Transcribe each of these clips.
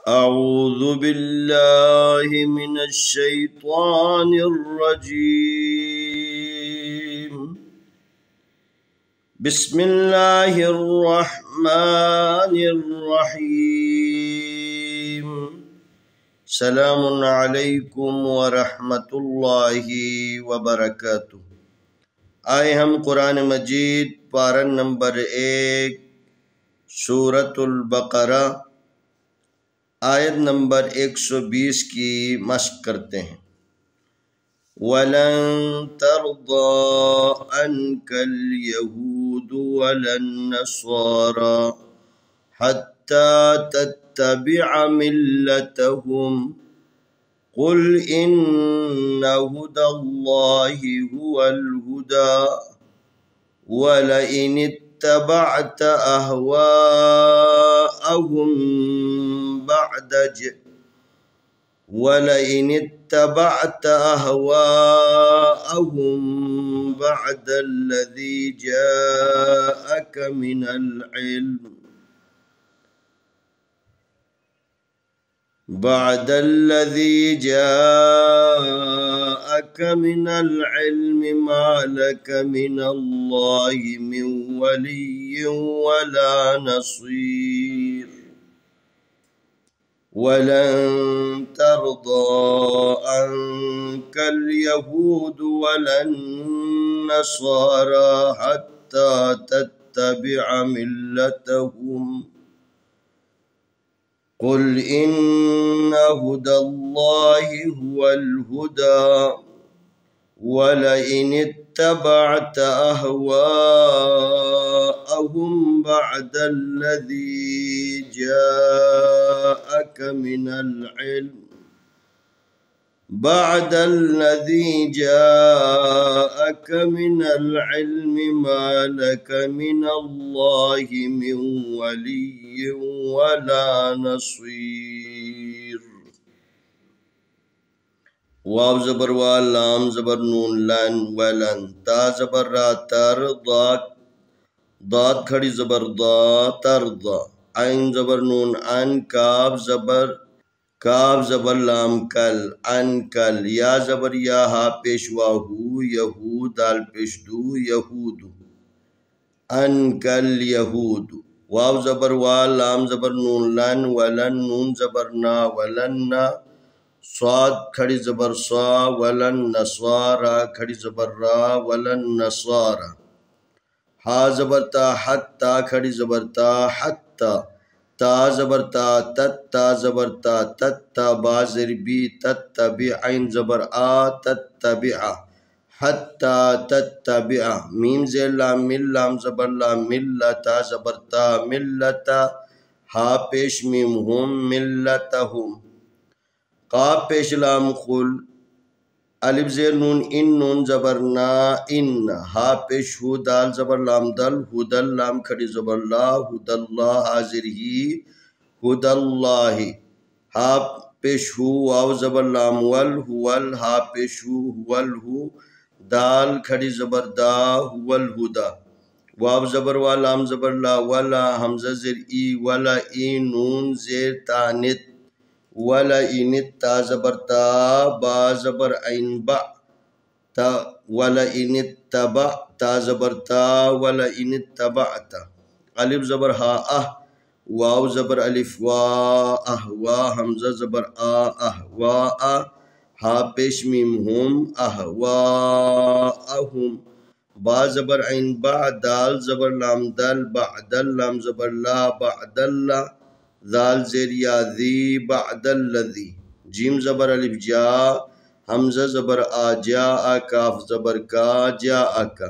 أعوذ بالله من الشيطان الرجيم. بسم الله الرحمن الرحيم. سلام علیکم ورحمۃ اللہ وبرکاتہ. آئے ہم قرآن مجید پارہ نمبر 1 سورۃ البقرہ آیت نمبر 120 کی مشق کرتے ہیں. وَلَن تَرْضَىٰ عَنْكَ الْيَهُودُ وَلَا النَّصَارَىٰ حَتَّىٰ تَتَّبِعَ مِلَّتَهُمْ قُلْ إِنَّ هُدَى اللَّهِ هُوَ الْهُدَىٰ وَلَئِنِ اتَّبَعْتَ أَهْوَاءَهُمْ بعد الذي جاءك من العلم ما لك من الله من ولي ولا نصير. وَلَن تَرْضَىٰ عَنكَ الْيَهُودُ وَلَا النَّصَارَىٰ حَتَّىٰ تَتَّبِعَ مِلَّتَهُمْ قُلْ إِنَّ هُدَى اللَّهِ هُوَ الْهُدَىٰ وَلَئِنِ اتَّبَعْتَ أَهْوَاءَهُمْ بعد الذي جاءك من العلم ما لك من الله من ولي ولا نصير. واو زبر وا لام زبر نون لن ولن تا زبر را تر ضاد کھڑی زبر ضا ترضا عین زبر نون ان کاف زبر لام کل ان کل یا زبر یا ہا پیشوا ہو یہود دال پیش دو یہود ان کل یہود. واو زبر وا لام زبر نون لن ولن نون زبر نا ولن صاد کھڑی زبر صا ولن نصارا کھڑی زبر را ولن نصارا. ہا زبر تا حتی کھڑی زبر تا حتی تا زبر تا تتا زبر تا تتا با زربی تتبع عین زبر آ تتبع حتی تتبع میم زیر لام مل لام زبر لام ملتا زبر تا ملتا ہا پیش میم ہم ملتہم قاف پیش لام خل الف زیر نون ان نون زبر نا ان ہا پیش ہو دال زبر لام دل ہدل لام کھڑی زبر لا ہد اللہ حاضر ہی ہد اللہ ہا پیش ہو واو زبر لام ول ہول ہا پیش ہو ہول ہو دال کھڑی زبر دا ہول ہدا. واو زبر وا لام زبر لا ولا حمزہ زیر ای ولا ای نون زیر تانت ولا انت تا زبر تا با زبر عین با تا ولا انت تبع تا زبر تا ولا انت تبعت الف زبر ہا واو زبر الف وا وا حمزہ زبر وا ہا پیش میم ہم اہواہم با زبر عین با دال زبر لام دل بعدل لام زبر لا بعداللہ ذال زیر یا ذی بعد الذی جیم زبر الف جا حمزہ زبر آ جا کاف زبر کا جا کا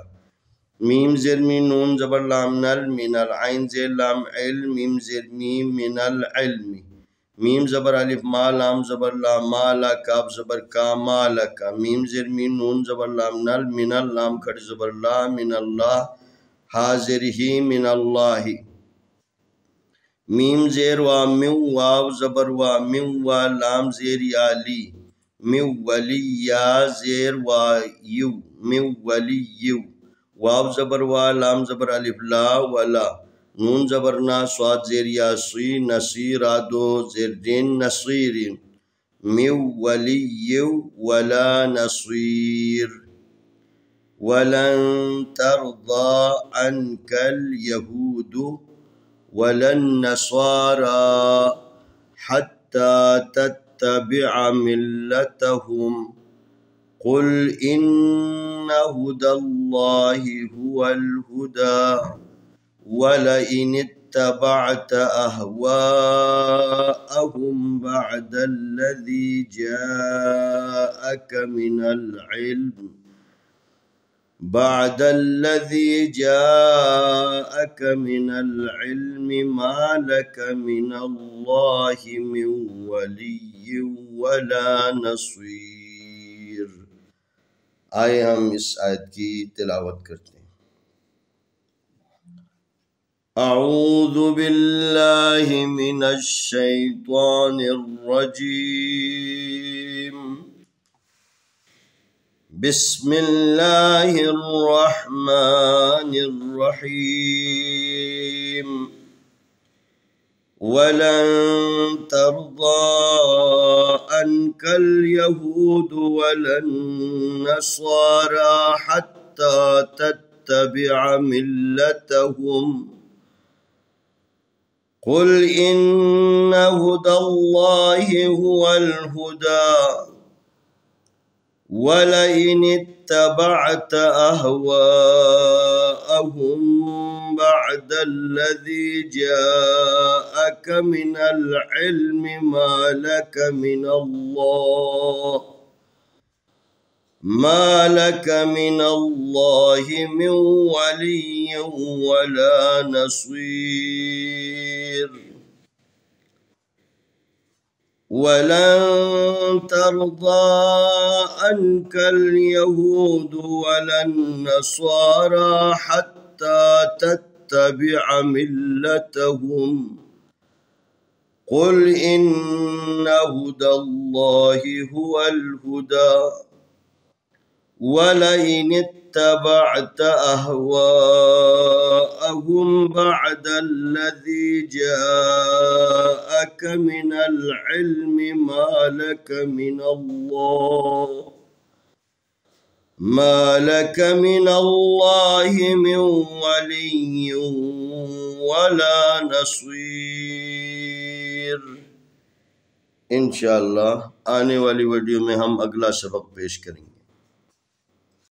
میم زیر می نون زبر لام نل من العین زیر لام علم میم زیر میم من العلم میم زبر الف ما لام زبر لا مالا کاف زبر کا مالا کا میم زیر می نون زبر لام نل من اللام کھڑی زبر لا من اللہ حاضر ہی من اللہ میم زیر وا میو واو زبر وا میو وا لام زیر یا لی میو ولی یا زیر وا یو میو ولی یو واو زبر وا لام زبر الف لا ولا نون زبرنا صاد زیر یاسی نصیرادو زیر دین نصیر من ولي ولا نصير ولن ترضى عنك اليهود ولا النصارى حتى تتبع ملتهم قل إن هدى الله هو الهدى ولئن اتبعت أهواءهم بعد الذي جاءك من العلم ما لك من الله من ولي ولا نصير. آئے ہم اس آیت کی تلاوت کرتے ہیں. اعوذ باللہ من الشیطان الرجیم بسم اللہ الرحمن الرحیم ولن ترضى عنك اليهود ولا النصارى حتى تتبع ملتهم قل إن هدى الله هو الهدى ولئن اتبعت أهواءهم بعد الذي جاءك من العلم ما لك من الله من ولي ولا نصير. ولن ترضى عنك اليهود ولا النصارى حتى تتبع ملتهم قل إن هدى الله هو الهدى ولئن اتبعت أهواءهم بعد الذي جاءك من العلم ما لك من الله من ولي ولا نصير. انشاءاللہ آنے والی ویڈیو میں ہم اگلا سبق پیش کریں گے.